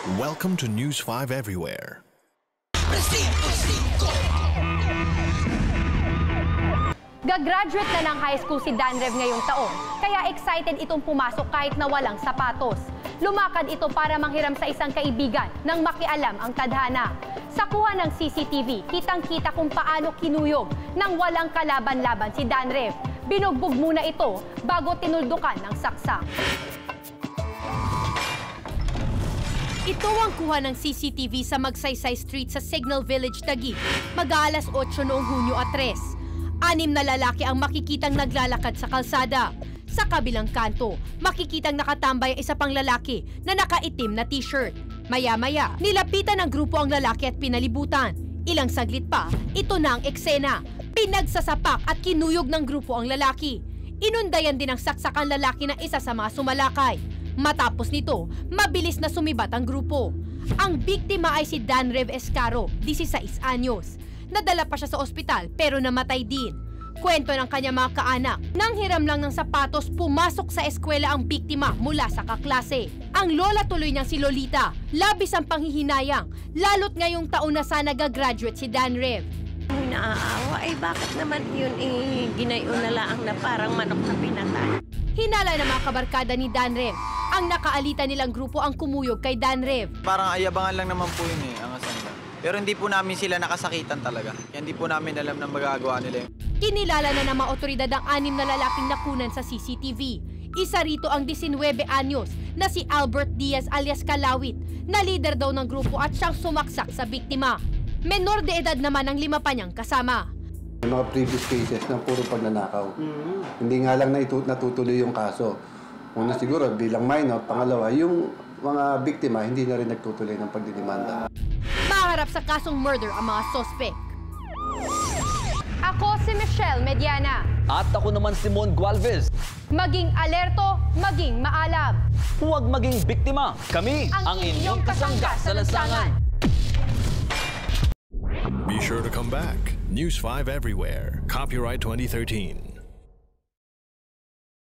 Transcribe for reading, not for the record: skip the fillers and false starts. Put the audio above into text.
Welcome to News 5 Everywhere. Gagraduate na ng high school si Danrev ngayong taon, kaya excited itong pumasok kahit na walang sapatos. Lumakad ito para manghiram sa isang kaibigan nang makialam ang tadhana. Sa kuha ng CCTV, kitang-kita kung paano kinuyog nang walang kalaban-laban si Danrev. Binugbog muna ito bago tinuldukan ng saksak. Ito ang kuha ng CCTV sa Magsaysay Street sa Signal Village, Taguig, mag-aalas 8 noong Hunyo 3. 6 na lalaki ang makikitang naglalakad sa kalsada. Sa kabilang kanto, makikitang nakatambay ang isa pang lalaki na nakaitim na t-shirt. Maya-maya, nilapitan ng grupo ang lalaki at pinalibutan. Ilang saglit pa, ito na ang eksena. Pinagsasapak at kinuyog ng grupo ang lalaki. Inundayan din ang saksak ang lalaki ng isa sa mga sumalakay. Matapos nito, mabilis na sumibat ang grupo. Ang biktima ay si Danrev Escaro, 16 anyos. Nadala pa siya sa ospital pero namatay din. Kwento ng kanyang mga kaanak, nang hiram lang ng sapatos, pumasok sa eskwela ang biktima mula sa kaklase. Ang lola tuloy niyang si Lolita, labis ang panghihinayang, lalo't ngayong taon na sana gagraduate si Danrev. Naaawa, bakit naman yun ginayon na lang na parang manok na pinatay? Hinala ng mga kabarkada ni Danrev. Ang nakaalita nilang grupo ang kumuyog kay Danrev. Parang ayabangan lang naman po yun angasan lang. Pero hindi po namin sila nakasakitan talaga. Hindi po namin alam na magagawa nila yun. Kinilala na ng mga otoridad ang 6 na lalaking nakunan sa CCTV. Isa rito ang 19 anyos na si Albert Diaz alias Kalawit, na leader daw ng grupo at siyang sumaksak sa biktima. Menor de edad naman ang 5 pa niyang kasama. May mga previous cases na puro pagnanakaw. Hindi nga lang natutuloy yung kaso. Una siguro bilang minor, pangalawa yung mga biktima hindi na rin nagtutuloy ng pagdidemanda. Maharap sa kasong murder ang mga sospek. Ako si Michelle Mediana. At ako naman si Mon Gualvez. Maging alerto, maging maalam. Huwag maging biktima. Kami ang inyong kasangga sa lansangan. Be sure to come back. News 5 Everywhere. Copyright 2013.